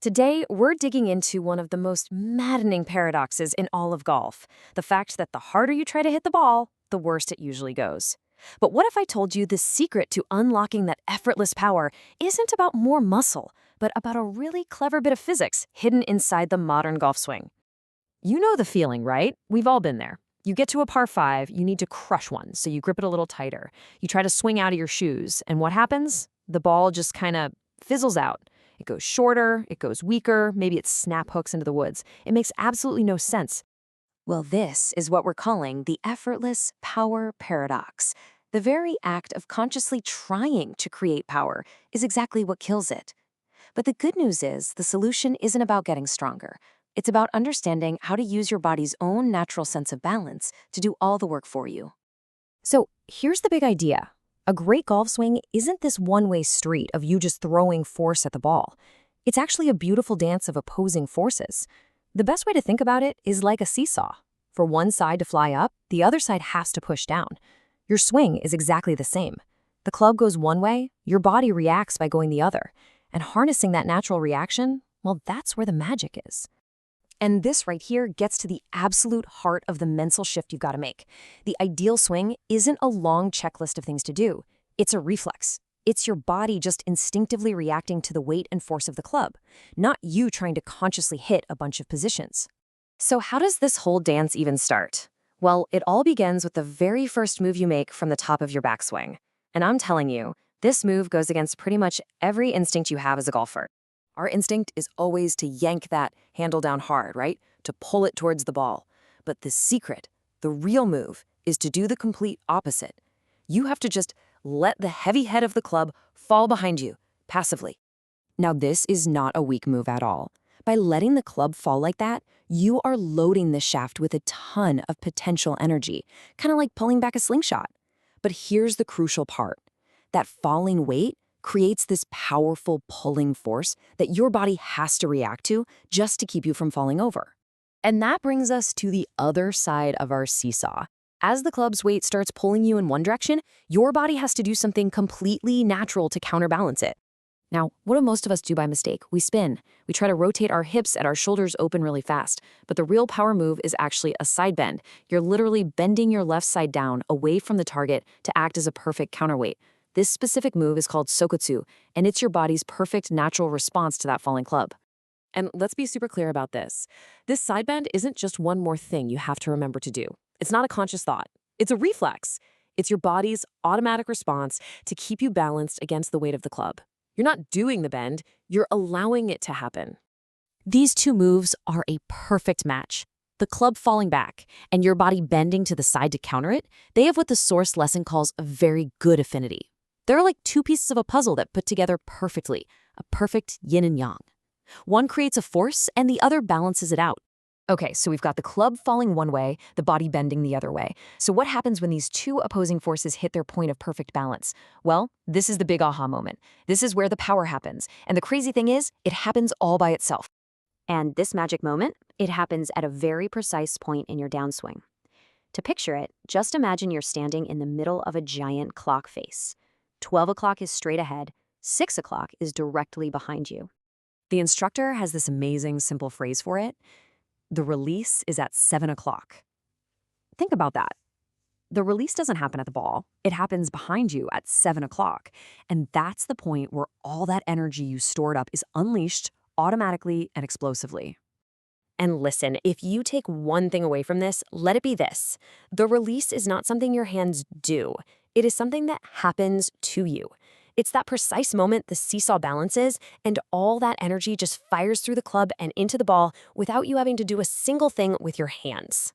Today, we're digging into one of the most maddening paradoxes in all of golf, the fact that the harder you try to hit the ball, the worse it usually goes. But what if I told you the secret to unlocking that effortless power isn't about more muscle, but about a really clever bit of physics hidden inside the modern golf swing? You know the feeling, right? We've all been there. You get to a par 5, you need to crush one, so you grip it a little tighter. You try to swing out of your shoes, and what happens? The ball just kind of fizzles out. It goes shorter, it goes weaker, maybe it snap hooks into the woods. It makes absolutely no sense. Well, this is what we're calling the effortless power paradox. The very act of consciously trying to create power is exactly what kills it. But the good news is the solution isn't about getting stronger. It's about understanding how to use your body's own natural sense of balance to do all the work for you. So here's the big idea. A great golf swing isn't this one-way street of you just throwing force at the ball. It's actually a beautiful dance of opposing forces. The best way to think about it is like a seesaw. For one side to fly up, the other side has to push down. Your swing is exactly the same. The club goes one way, your body reacts by going the other. And harnessing that natural reaction, well, that's where the magic is. And this right here gets to the absolute heart of the mental shift you've got to make. The ideal swing isn't a long checklist of things to do. It's a reflex. It's your body just instinctively reacting to the weight and force of the club, not you trying to consciously hit a bunch of positions. So how does this whole dance even start? Well, it all begins with the very first move you make from the top of your backswing. And I'm telling you, this move goes against pretty much every instinct you have as a golfer. Our instinct is always to yank that handle down hard, right? To pull it towards the ball. But the secret, the real move, is to do the complete opposite. You have to just let the heavy head of the club fall behind you, passively. Now, this is not a weak move at all. By letting the club fall like that, you are loading the shaft with a ton of potential energy, kind of like pulling back a slingshot. But here's the crucial part. That falling weight creates this powerful pulling force that your body has to react to just to keep you from falling over. And that brings us to the other side of our seesaw. As the club's weight starts pulling you in one direction, your body has to do something completely natural to counterbalance it. Now, what do most of us do by mistake? We spin. We try to rotate our hips and our shoulders open really fast. But the real power move is actually a side bend. You're literally bending your left side down away from the target to act as a perfect counterweight. This specific move is called sokotsu, and it's your body's perfect natural response to that falling club. And let's be super clear about this. This side bend isn't just one more thing you have to remember to do. It's not a conscious thought. It's a reflex. It's your body's automatic response to keep you balanced against the weight of the club. You're not doing the bend, you're allowing it to happen. These two moves are a perfect match. The club falling back and your body bending to the side to counter it, they have what the source lesson calls a very good affinity. They're like two pieces of a puzzle that put together perfectly, a perfect yin and yang. One creates a force and the other balances it out. Okay, so we've got the club falling one way, the body bending the other way. So what happens when these two opposing forces hit their point of perfect balance? Well, this is the big aha moment. This is where the power happens. And the crazy thing is, it happens all by itself. And this magic moment, it happens at a very precise point in your downswing. To picture it, just imagine you're standing in the middle of a giant clock face. 12 o'clock is straight ahead, 6 o'clock is directly behind you. The instructor has this amazing simple phrase for it. The release is at 7 o'clock. Think about that. The release doesn't happen at the ball. It happens behind you at 7 o'clock. And that's the point where all that energy you stored up is unleashed automatically and explosively. And listen, if you take one thing away from this, let it be this. The release is not something your hands do. It is something that happens to you. It's that precise moment the seesaw balances, and all that energy just fires through the club and into the ball without you having to do a single thing with your hands.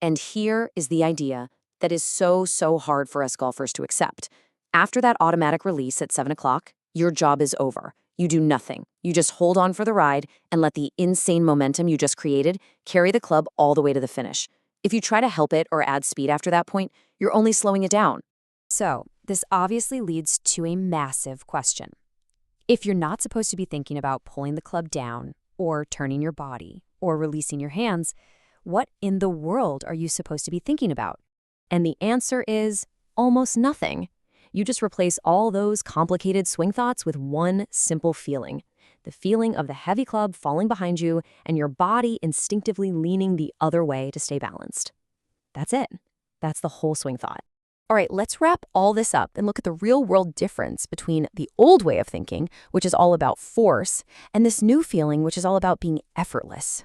And here is the idea that is so hard for us golfers to accept. After that automatic release at 7 o'clock, your job is over. You do nothing. You just hold on for the ride and let the insane momentum you just created carry the club all the way to the finish. If you try to help it or add speed after that point, you're only slowing it down. So, this obviously leads to a massive question. If you're not supposed to be thinking about pulling the club down, or turning your body, or releasing your hands, what in the world are you supposed to be thinking about? And the answer is almost nothing. You just replace all those complicated swing thoughts with one simple feeling. the feeling of the heavy club falling behind you and your body instinctively leaning the other way to stay balanced. That's it. That's the whole swing thought. All right, let's wrap all this up and look at the real-world difference between the old way of thinking, which is all about force, and this new feeling, which is all about being effortless.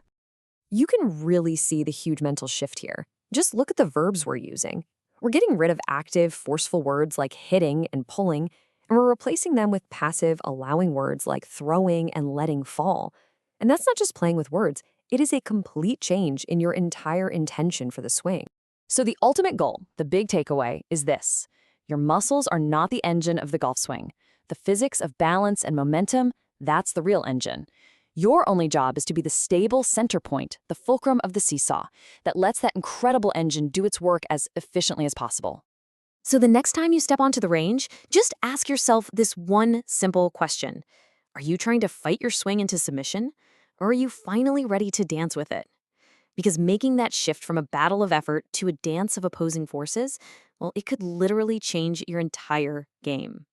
You can really see the huge mental shift here. Just look at the verbs we're using. We're getting rid of active, forceful words like hitting and pulling, and we're replacing them with passive, allowing words like throwing and letting fall. And that's not just playing with words. It is a complete change in your entire intention for the swing. So the ultimate goal, the big takeaway, is this. Your muscles are not the engine of the golf swing. The physics of balance and momentum, that's the real engine. Your only job is to be the stable center point, the fulcrum of the seesaw, that lets that incredible engine do its work as efficiently as possible. So the next time you step onto the range, just ask yourself this one simple question. Are you trying to fight your swing into submission, or are you finally ready to dance with it? Because making that shift from a battle of effort to a dance of opposing forces, well, it could literally change your entire game.